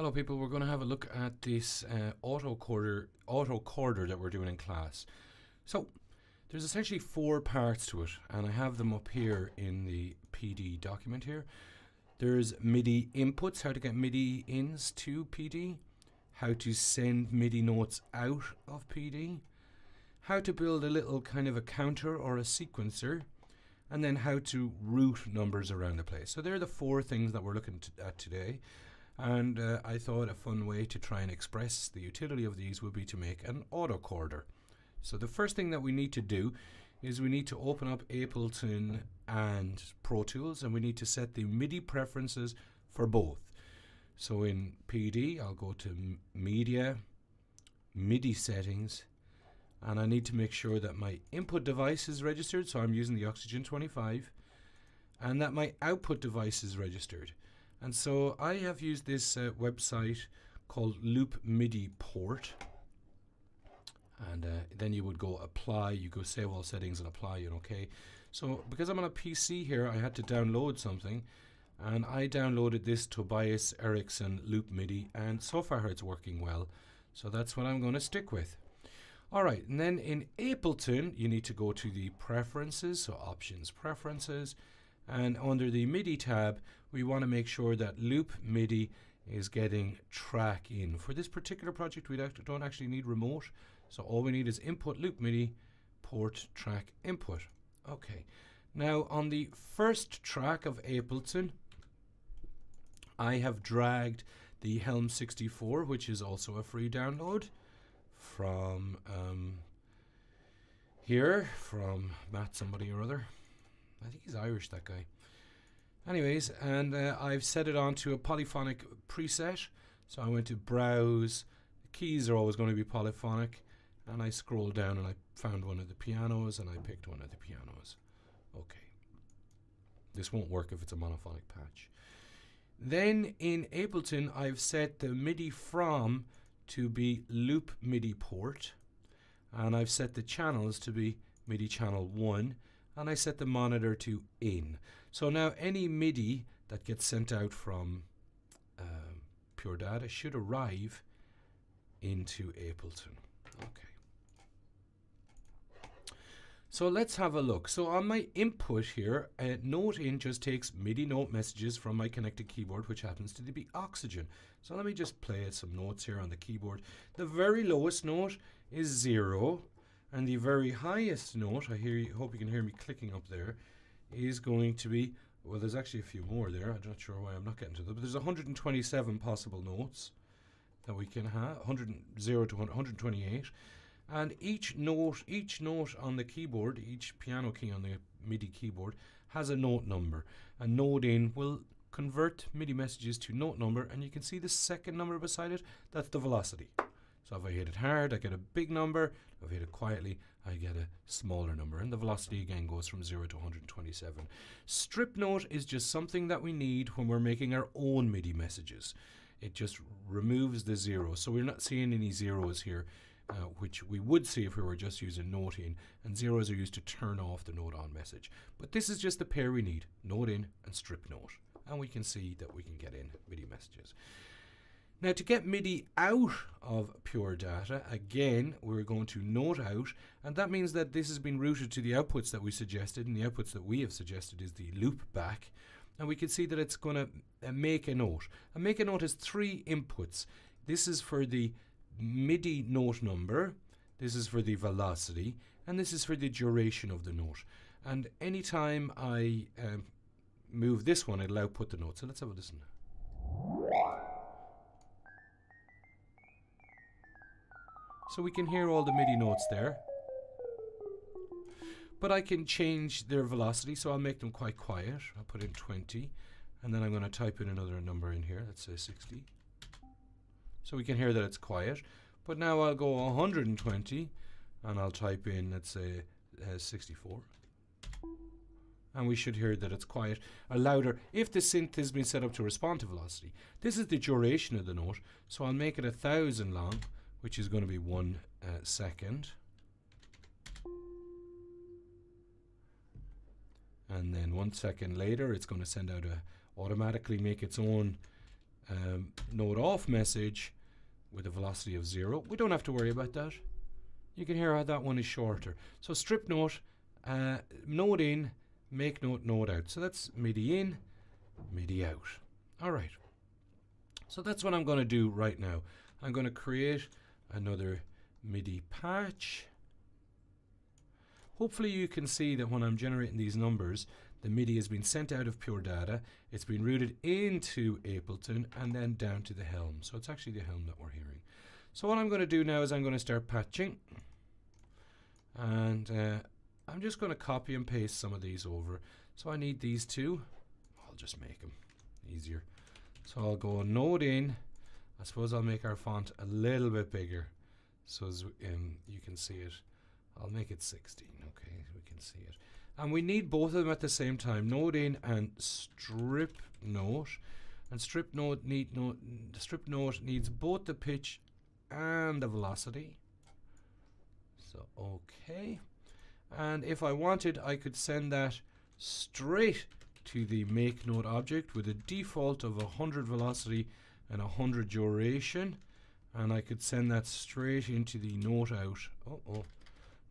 Hello people, we're going to have a look at this AutoChorder that we're doing in class. So there's essentially 4 parts to it, and I have them up here in the PD document here. There's MIDI inputs, how to get MIDI ins to PD, how to send MIDI notes out of PD, how to build a little kind of a counter or a sequencer, and then how to route numbers around the place. So they're the 4 things that we're looking at today. And I thought a fun way to try and express the utility of these would be to make an AutoChorder. So the first thing that we need to do is we need to open up Ableton and Pro Tools, and we need to set the MIDI preferences for both. So in PD, I'll go to Media, MIDI Settings, and I need to make sure that my input device is registered, so I'm using the Oxygen 25, and that my output device is registered. And so I have used this website called Loop MIDI Port, and then you would go apply, you go save all settings and apply and OK. So because I'm on a PC here, I had to download something, and I downloaded this Tobias Ericsson Loop MIDI, and so far it's working well. So that's what I'm going to stick with. Alright, and then in Ableton you need to go to the Preferences, so Options, Preferences, and under the MIDI tab we want to make sure that Loop MIDI is getting track in. For this particular project we don't actually need remote, so all we need is input Loop MIDI port track input. Okay, now on the first track of Ableton I have dragged the Helm 64, which is also a free download from here, from Matt somebody or other. I think he's Irish, that guy. Anyways, and I've set it onto a polyphonic preset. So I went to Browse. The keys are always going to be polyphonic. And I scrolled down and I found one of the pianos and I picked one of the pianos. Okay. This won't work if it's a monophonic patch. Then in Ableton, I've set the MIDI from to be Loop MIDI port. And I've set the channels to be MIDI channel 1. And I set the monitor to in. So now any MIDI that gets sent out from PureData should arrive into Ableton. Okay. So let's have a look. So on my input here, note in just takes MIDI note messages from my connected keyboard, which happens to be Oxygen. So let me just play some notes here on the keyboard. The very lowest note is 0. And the very highest note, hope you can hear me clicking up there, is going to be, well, there's actually a few more there. I'm not sure why I'm not getting to them, but there's 127 possible notes that we can have, 0 to 128. And each note on the keyboard, each piano key on the MIDI keyboard, has a note number. A note in will convert MIDI messages to note number, and you can see the second number beside it, that's the velocity. So if I hit it hard, I get a big number. If I hit it quietly, I get a smaller number. And the velocity again goes from 0 to 127. Strip note is just something that we need when we're making our own MIDI messages. It just removes the 0. So we're not seeing any zeros here, which we would see if we were just using note in. And zeros are used to turn off the note on message. But this is just the pair we need, note in and strip note. And we can see that we can get in MIDI messages. Now to get MIDI out of PureData, again, we're going to note out, and that means that this has been routed to the outputs that we suggested, and the outputs that we have suggested is the loop back, and we can see that it's going to make a note. A make a note has 3 inputs. This is for the MIDI note number, this is for the velocity, and this is for the duration of the note. And anytime I move this one, it'll output the note. So let's have a listen. So we can hear all the MIDI notes there. But I can change their velocity, so I'll make them quite quiet. I'll put in 20, and then I'm going to type in another number in here, let's say 60. So we can hear that it's quiet. But now I'll go 120, and I'll type in, let's say, 64. And we should hear that it's quiet or louder if the synth has been set up to respond to velocity. This is the duration of the note, so I'll make it 1,000 long, which is going to be 1 second. And then 1 second later, it's going to send out automatically make its own note off message with a velocity of 0. We don't have to worry about that. You can hear how that one is shorter. So strip note, note in, make note, note out. So that's MIDI in, MIDI out. All right. So that's what I'm going to do right now. I'm going to create another MIDI patch. Hopefully you can see that when I'm generating these numbers, the MIDI has been sent out of PureData, it's been routed into Ableton, and then down to the helm. So it's actually the helm that we're hearing. So what I'm going to do now is I'm going to start patching. And I'm just going to copy and paste some of these over. So I need these two. I'll just make them easier. So I'll go node in. I suppose I'll make our font a little bit bigger so as you can see it. I'll make it 16, okay, we can see it. And we need both of them at the same time, node in and strip note. And strip note needs both the pitch and the velocity. So okay. And if I wanted, I could send that straight to the make note object with a default of 100 velocity and 100 duration. And I could send that straight into the note out.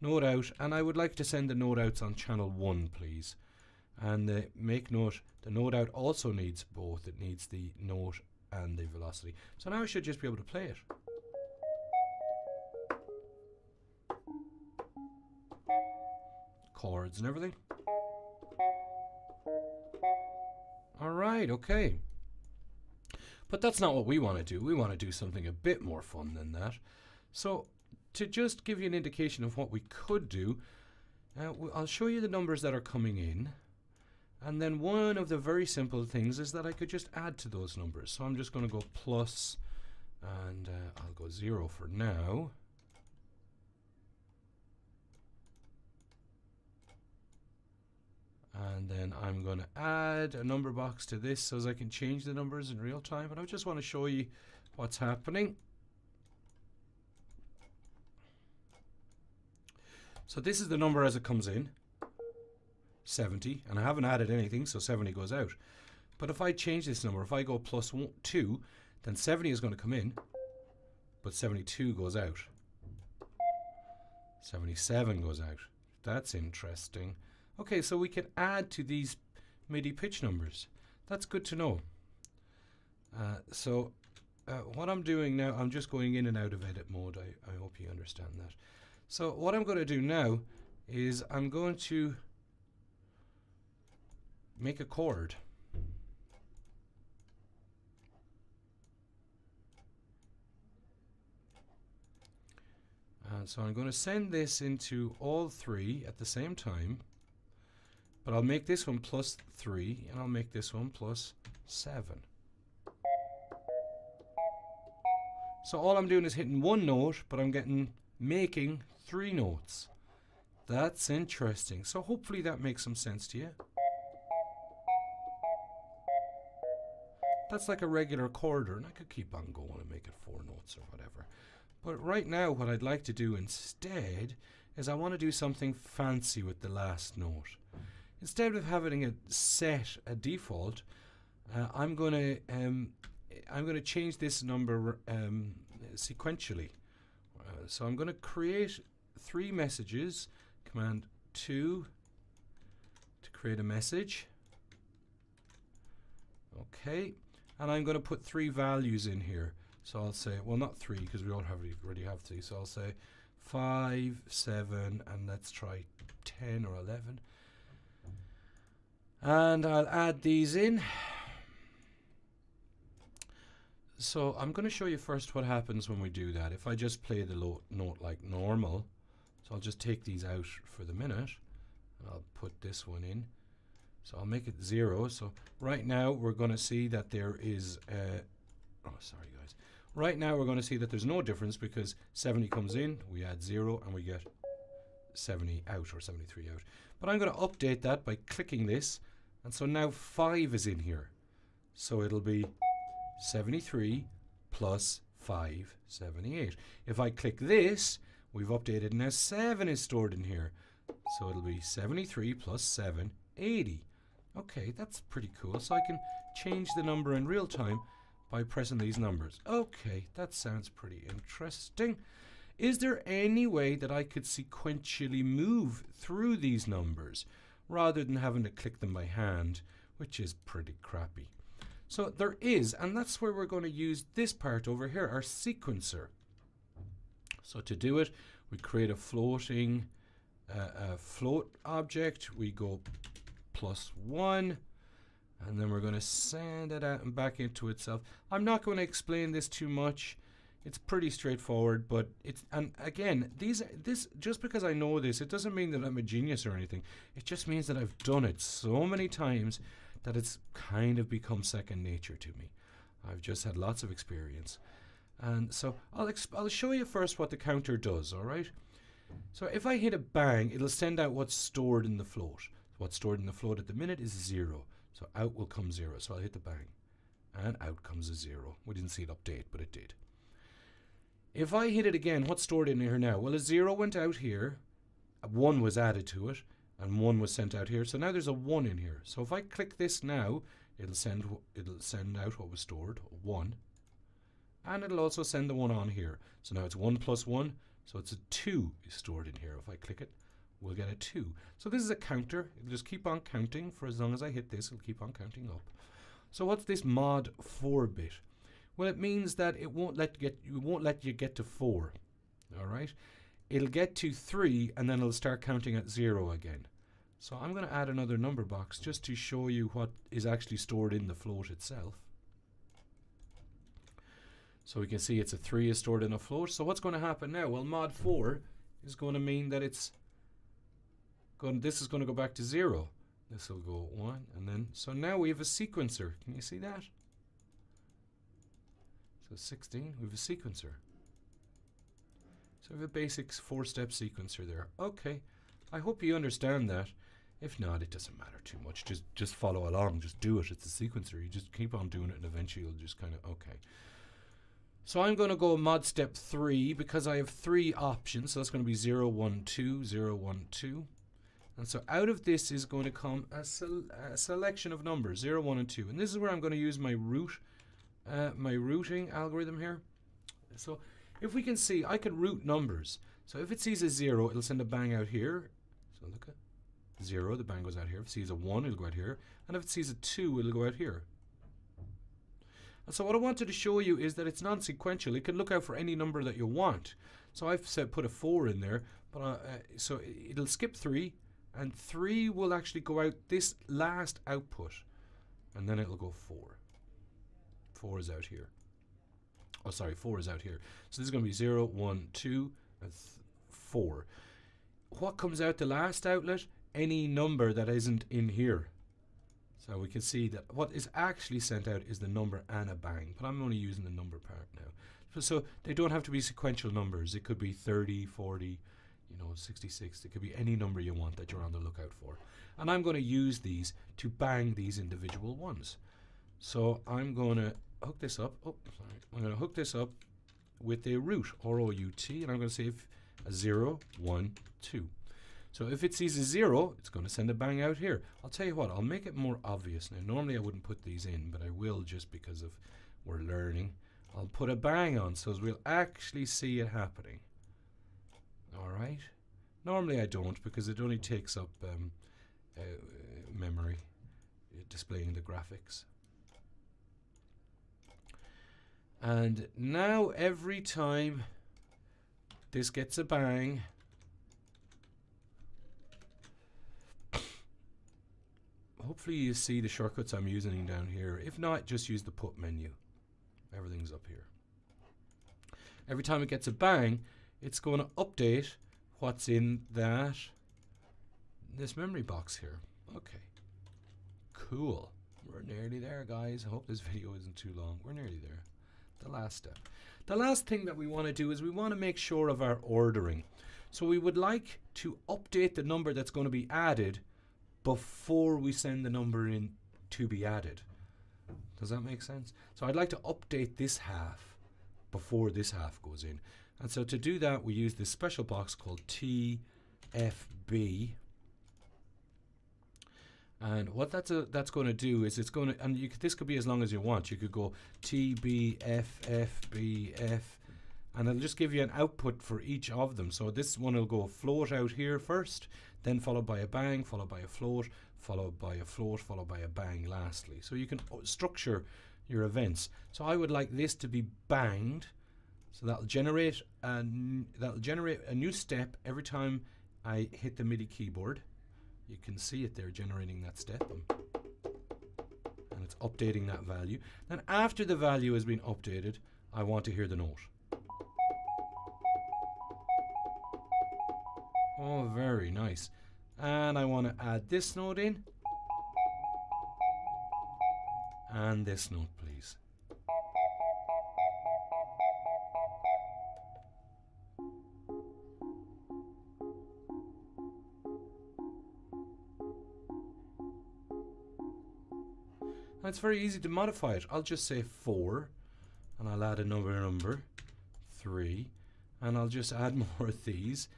Note out, and I would like to send the note outs on channel 1, please. And the make note, the note out also needs both. It needs the note and the velocity. So now I should just be able to play it. Chords and everything. Alright, okay. But that's not what we want to do. We want to do something a bit more fun than that. So to just give you an indication of what we could do, I'll show you the numbers that are coming in. And then one of the very simple things is that I could just add to those numbers. So I'm just going to go plus, and I'll go 0 for now. And then I'm going to add a number box to this so as I can change the numbers in real time. And I just want to show you what's happening. So this is the number as it comes in, 70, and I haven't added anything, so 70 goes out. But if I change this number, if I go plus 2, then 70 is going to come in, but 72 goes out. 77 goes out. That's interesting. Okay, so we can add to these MIDI pitch numbers. That's good to know. What I'm doing now, I'm just going in and out of edit mode. I hope you understand that. So what I'm going to do now is I'm going to make a chord. And so I'm going to send this into all three at the same time. But I'll make this one plus 3, and I'll make this one plus 7. So all I'm doing is hitting one note, but I'm making 3 notes. That's interesting. So hopefully that makes some sense to you. That's like a regular chorder, and I could keep on going and make it 4 notes or whatever. But right now what I'd like to do instead is I want to do something fancy with the last note. Instead of having it set a default, I'm going to change this number sequentially. So I'm going to create 3 messages. Command 2 to create a message. Okay, and I'm going to put 3 values in here. So I'll say, well, not 3 because we already have 3. So I'll say 5, 7, and let's try 10 or 11. And I'll add these in. So I'm going to show you first what happens when we do that. If I just play the note like normal, so I'll just take these out for the minute, and I'll put this one in. So I'll make it 0. So right now we're going to see that there is, Right now we're going to see that there's no difference because 70 comes in, we add 0, and we get 70 out or 73 out. But I'm going to update that by clicking this. And so now 5 is in here. So it'll be 73 plus 5, 78. If I click this, we've updated. Now 7 is stored in here. So it'll be 73 plus 7, 80. Okay, that's pretty cool. So I can change the number in real time by pressing these numbers. Okay, that sounds pretty interesting. Is there any way that I could sequentially move through these numbers rather than having to click them by hand, which is pretty crappy? So there is, and that's where we're going to use this part over here, our sequencer. So to do it, we create a floating float object. We go +1, and then we're going to send it out and back into itself. I'm not going to explain this too much. It's pretty straightforward, but it's, and again, this just because I know this, it doesn't mean that I'm a genius or anything. It just means that I've done it so many times that it's kind of become second nature to me. I've just had lots of experience. And so I'll show you first what the counter does, all right? So if I hit a bang, it'll send out what's stored in the float. What's stored in the float at the minute is 0. So out will come 0. So I'll hit the bang, and out comes a 0. We didn't see it update, but it did. If I hit it again, what's stored in here now? Well, a 0 went out here, a 1 was added to it, and 1 was sent out here. So now there's a 1 in here. So if I click this now, it'll send out what was stored, 1. And it'll also send the 1 on here. So now it's 1 + 1, so it's a 2 is stored in here. If I click it, we'll get a 2. So this is a counter. It'll just keep on counting for as long as I hit this. It'll keep on counting up. So what's this mod 4 bit? Well, it means that it won't let you get to 4. All right? It'll get to 3, and then it'll start counting at 0 again. So I'm going to add another number box just to show you what is actually stored in the float itself. So we can see it's a 3 is stored in a float. So what's going to happen now? Well, mod 4 is going to mean that this is going to go back to 0. This will go 1, and then, so now we have a sequencer. Can you see that? So 16, we have a sequencer. So we have a basic 4-step sequencer there. Okay, I hope you understand that. If not, it doesn't matter too much. Just follow along, just do it. It's a sequencer. You just keep on doing it, and eventually you'll just kind of, okay. So I'm going to go mod step 3 because I have 3 options. So that's going to be 0, 1, 2, 0, 1, 2. And so out of this is going to come a selection of numbers, 0, 1, and 2. And this is where I'm going to use my routing algorithm here. So if we can see, I can route numbers. So if it sees a 0, it'll send a bang out here. So look at 0, the bang goes out here. If it sees a 1, it'll go out here. And if it sees a 2, it'll go out here. And so what I wanted to show you is that it's non-sequential. It can look out for any number that you want. So I've said put a 4 in there, but so it'll skip 3, and 3 will actually go out this last output, and then it'll go 4. 4 is out here. Oh, sorry, 4 is out here. So this is going to be 0, 1, 2, and 4. What comes out the last outlet? Any number that isn't in here. So we can see that what is actually sent out is the number and a bang, but I'm only using the number part now. So they don't have to be sequential numbers. It could be 30, 40, 66. It could be any number you want that you're on the lookout for. And I'm going to use these to bang these individual ones. So I'm going to hook this up. Oh, sorry. I'm going to hook this up with a root, R-O-U-T, and I'm going to say a 0, 1, 2. So if it sees a 0, it's going to send a bang out here. I'll tell you what, I'll make it more obvious. Now, normally I wouldn't put these in, but I will just because of we're learning. I'll put a bang on so we'll actually see it happening. All right. Normally I don't because it only takes up memory, displaying the graphics. And now every time this gets a bang, hopefully you see the shortcuts I'm using down here. If not, just use the put menu. Everything's up here. Every time it gets a bang, it's going to update what's in this memory box here. Okay, cool. We're nearly there, guys. I hope this video isn't too long. We're nearly there. The last step. The last thing that we want to do is we want to make sure of our ordering. So we would like to update the number that's going to be added before we send the number in to be added. Does that make sense? So I'd like to update this half before this half goes in. And so to do that, we use this special box called TFB. And what that's going to do is it's going to, and this could be as long as you want. You could go T, B, F, F, B, F, and it'll just give you an output for each of them. So this one will go float out here first, then followed by a bang, followed by a float, followed by a float, followed by a bang lastly. So you can structure your events. So I would like this to be banged. So that'll generate a new step every time I hit the MIDI keyboard. You can see it there generating that step, and it's updating that value. Then after the value has been updated, I want to hear the note. Oh, very nice. And I want to add this note in, and this note, please. And it's very easy to modify it. I'll just say 4, and I'll add another number, 3, and I'll just add more of these.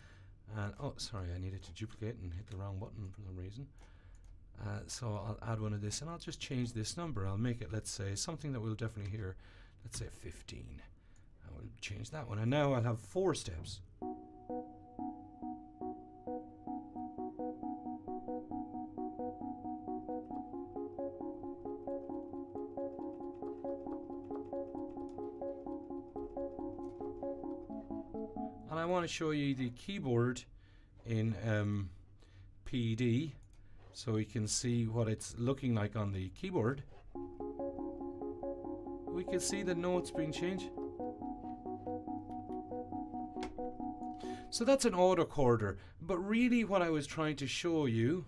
And oh, sorry, I needed to duplicate and hit the wrong button for some reason. So I'll add one of this, and I'll just change this number. I'll make it, let's say, something that we'll definitely hear. Let's say 15. And we'll change that one. And now I'll have 4 steps. And I want to show you the keyboard in PD, so you can see what it's looking like on the keyboard. We can see the notes being changed. So that's an AutoChorder, but really what I was trying to show you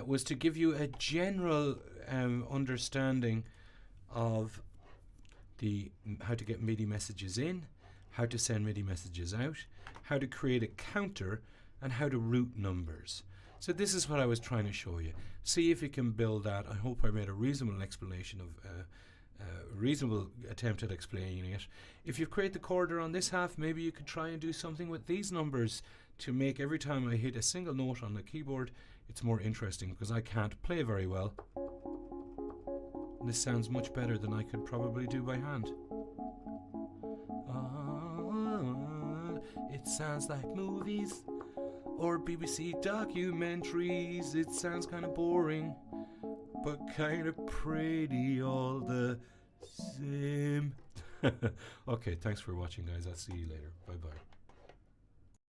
was to give you a general understanding of how to get MIDI messages in, how to send MIDI messages out, how to create a counter, and how to route numbers. So this is what I was trying to show you. See if you can build that. I hope I made a reasonable explanation of reasonable attempt at explaining it. If you create the chorder on this half, maybe you could try and do something with these numbers to make every time I hit a single note on the keyboard, it's more interesting, because I can't play very well. This sounds much better than I could probably do by hand. It sounds like movies or BBC documentaries. It sounds kind of boring, but kind of pretty all the same. Okay, thanks for watching, guys. I'll see you later. Bye bye.